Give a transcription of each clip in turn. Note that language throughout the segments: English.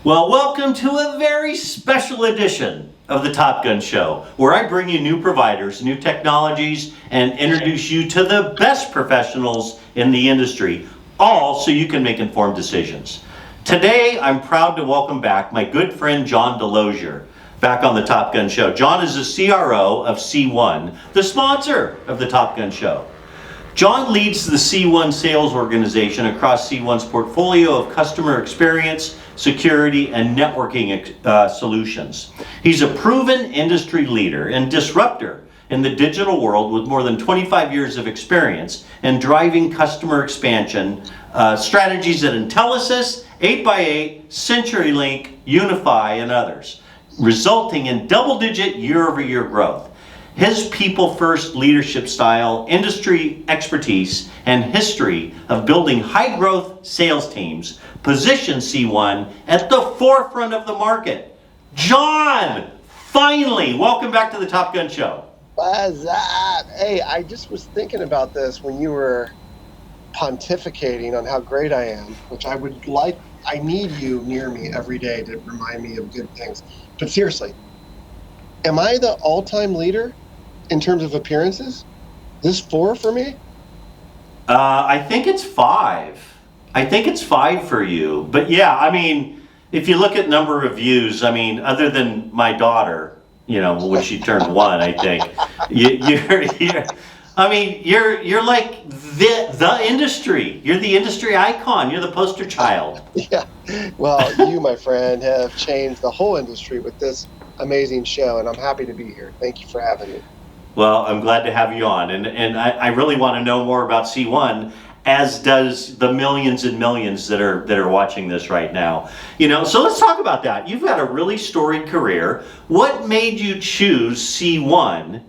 Well, welcome to a very special edition of the Top Gun Show, where I bring you new providers, new technologies, and introduce you to the best professionals in the industry, all so you can make informed decisions. Today, I'm proud to welcome back my good friend John DeLozier, back on the Top Gun Show. John is the CRO of C1, the sponsor of the Top Gun Show. John leads the C1 sales organization across C1's portfolio of customer experience, security, and networking solutions. He's a proven industry leader and disruptor in the digital world with more than 25 years of experience in driving customer expansion strategies at Intelisys, 8x8, CenturyLink, Unify, and others, resulting in double-digit year-over-year growth. His people-first leadership style, industry expertise, and history of building high-growth sales teams position C1 at the forefront of the market. John, finally, welcome back to the Top Gun Show. What's up? Hey, I just was thinking about this when you were pontificating on how great I am, which I need you near me every day to remind me of good things. But seriously, am I the all-time leader in terms of appearances? This 4 for me? I think it's 5. I think it's 5 for you. But yeah, I mean, if you look at number of views, I mean, other than my daughter, you know, when she turned 1, I think, you're like the industry. You're the industry icon. You're the poster child. Yeah. Well, you, my friend, have changed the whole industry with this amazing show, and I'm happy to be here. Thank you for having me. Well, I'm glad to have you on, and I really want to know more about C1, as does the millions and millions that are watching this right now. You know, so let's talk about that. You've had a really storied career. What made you choose C1,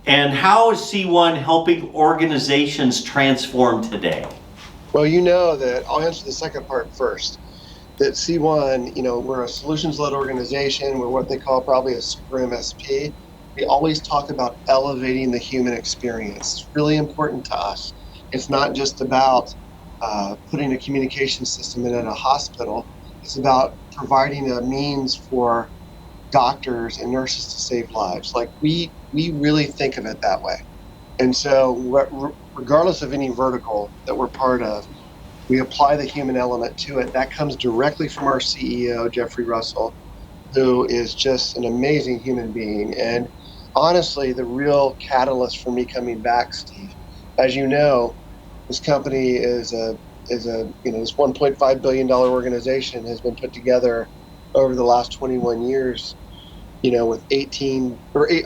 and how is C1 helping organizations transform today? Well, you know that I'll answer the second part first. That C1, you know, we're a solutions-led organization. We're what they call probably a super MSP. We always talk about elevating the human experience. It's really important to us. It's not just about putting a communication system in at a hospital. It's about providing a means for doctors and nurses to save lives. Like we really think of it that way. And so regardless of any vertical that we're part of, we apply the human element to it. That comes directly from our CEO, Jeffrey Russell, who is just an amazing human being. And honestly, the real catalyst for me coming back, Steve, as you know, this company is this $1.5 billion organization has been put together over the last 21 years, you know, with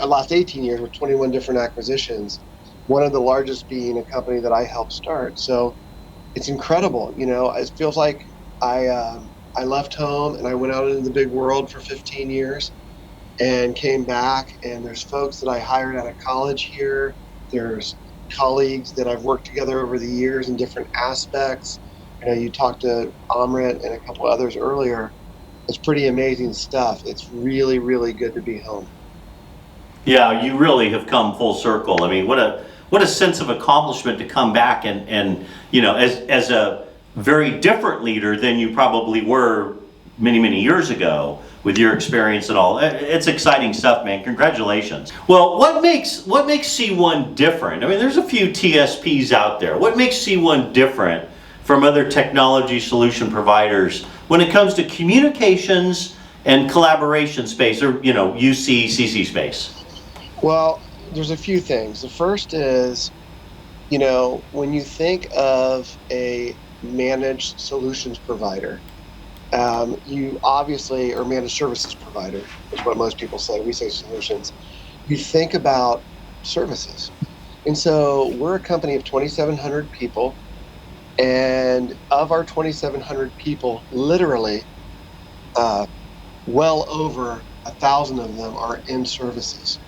last 18 years with 21 different acquisitions. One of the largest being a company that I helped start. So it's incredible. You know, it feels like I left home and I went out into the big world for 15 years and came back, and there's folks that I hired out of college here. There's colleagues that I've worked together over the years in different aspects. You know, you talked to Amrit and a couple others earlier. It's pretty amazing stuff. It's really, really good to be home. Yeah, you really have come full circle. I mean, what a sense of accomplishment to come back and you know, as a very different leader than you probably were many years ago with your experience and all. It's exciting stuff, man. Congratulations. Well, what makes C1 different? I mean, there's a few TSPs out there. What makes C1 different from other technology solution providers when it comes to communications and collaboration space, or, you know, UC/CC space? Well, there's a few things. The first is, you know, when you think of a managed solutions provider, you obviously, or managed services provider is what most people say. We say solutions. You think about services. And so we're a company of 2,700 people. And of our 2,700 people, literally well over 1,000 of them are in services.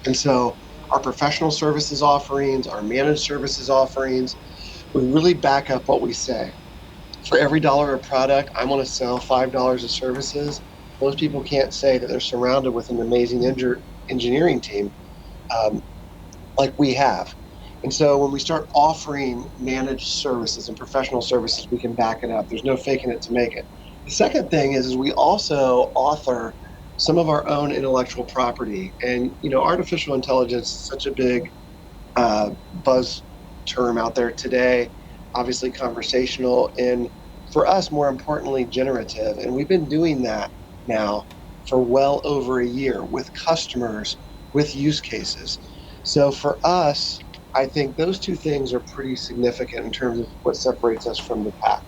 And so our professional services offerings, our managed services offerings, we really back up what we say. For every $1 of product, I want to sell $5 of services. Most people can't say that they're surrounded with an amazing engineering team like we have. And so when we start offering managed services and professional services, we can back it up. There's no faking it to make it. The second thing is we also author some of our own intellectual property. And, artificial intelligence is such a big buzz term out there today, obviously conversational, and for us, more importantly, generative. And we've been doing that now for well over a year with customers, with use cases. So for us, I think those two things are pretty significant in terms of what separates us from the pack.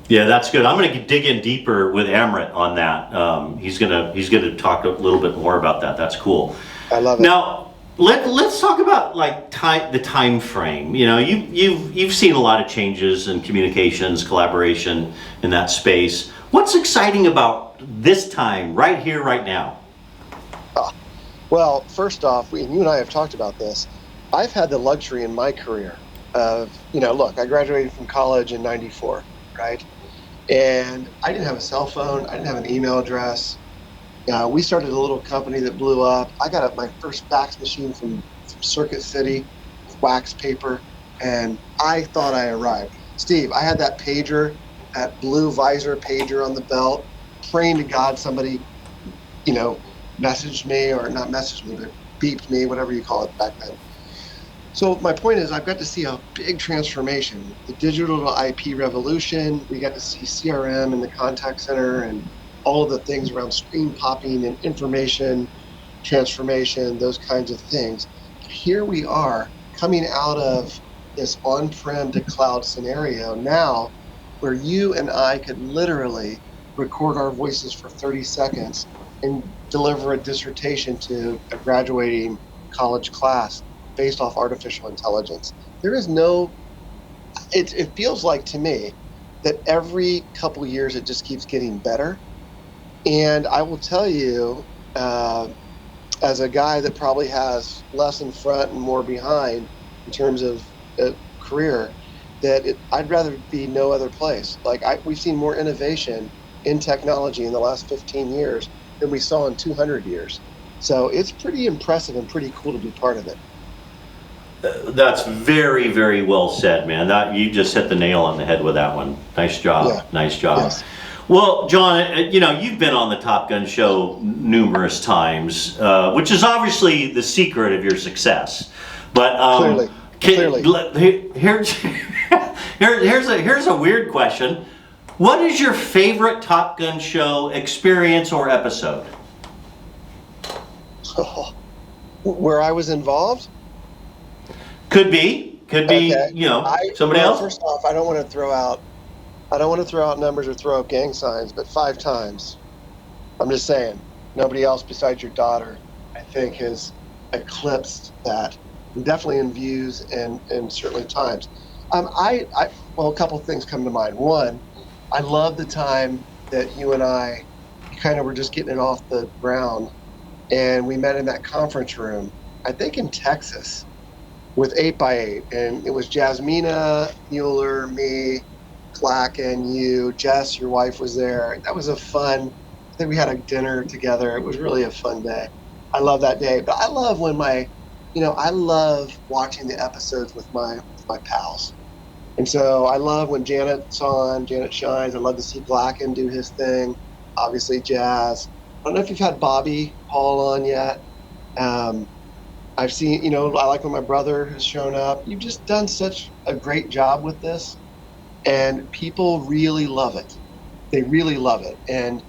Yeah, that's good. I'm going to dig in deeper with Amrit on that. He's gonna talk a little bit more about that. That's cool. I love it. Now, let's talk about like the time frame. You've seen a lot of changes in communications, collaboration in that space. What's exciting about this time, right here, right now? Well, first off, you and I have talked about this. I've had the luxury in my career of, look, I graduated from college in '94, right? And I didn't have a cell phone. I didn't have an email address. We started a little company that blew up. I got my first fax machine from Circuit City, wax paper, and I thought I arrived. Steve, I had that pager, that blue visor pager on the belt, praying to God somebody, messaged me, or not messaged me, but beeped me, whatever you call it back then. So my point is, I've got to see a big transformation, the digital to IP revolution. We got to see CRM in the contact center and all of the things around screen popping and information transformation, those kinds of things. Here we are coming out of this on-prem to cloud scenario now, where you and I could literally record our voices for 30 seconds and deliver a dissertation to a graduating college class based off artificial intelligence. There is it feels like to me that every couple years it just keeps getting better. And I will tell you, as a guy that probably has less in front and more behind in terms of a career, that I'd rather be no other place. We've seen more innovation in technology in the last 15 years than we saw in 200 years. So it's pretty impressive and pretty cool to be part of it. That's very, very well said, man. That you just hit the nail on the head with that one. Nice job. Yeah. Nice job. Yes. Well, John, you've been on the Top Gun show numerous times, which is obviously the secret of your success. But Clearly. Here's a weird question. What is your favorite Top Gun show experience or episode? Where I was involved? Could be, okay. Somebody else. First off, I don't want to throw out numbers or throw up gang signs, but 5 times. I'm just saying, nobody else besides your daughter, I think, has eclipsed that. And definitely in views and certainly times. A couple of things come to mind. One, I love the time that you and I kind of were just getting it off the ground, and we met in that conference room, I think in Texas, with 8x8, and it was Jasmina, Mueller, me, Clack, and you. Jess, your wife, was there. That was I think we had a dinner together. It was really a fun day. I love that day. But I love when I love watching the episodes with my pals. And so I love when Janet's on, Janet shines. I love to see Blacken do his thing. Obviously, Jazz. I don't know if you've had Bobby Paul on yet. I've seen, I like when my brother has shown up. You've just done such a great job with this, and people really love it. They really love it. And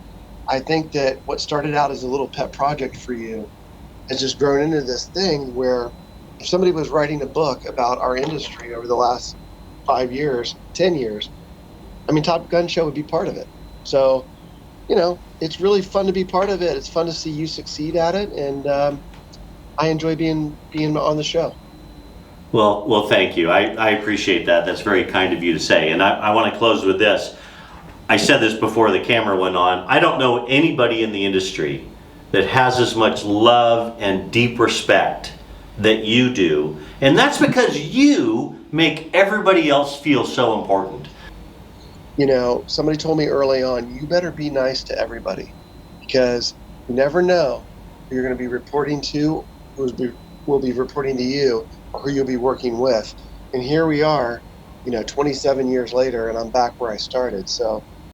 I think that what started out as a little pet project for you has just grown into this thing where if somebody was writing a book about our industry over the last 5 years, 10 years, Top Gun Show would be part of it. So, it's really fun to be part of it. It's fun to see you succeed at it, and I enjoy being on the show. Well, thank you. I appreciate that. That's very kind of you to say. And I want to close with this. I said this before the camera went on. I don't know anybody in the industry that has as much love and deep respect that you do. And that's because you make everybody else feel so important. Somebody told me early on, you better be nice to everybody, because you never know who you're going to be reporting to, who will be reporting to you, or who you'll be working with. And here we are, 27 years later, and I'm back where I started. So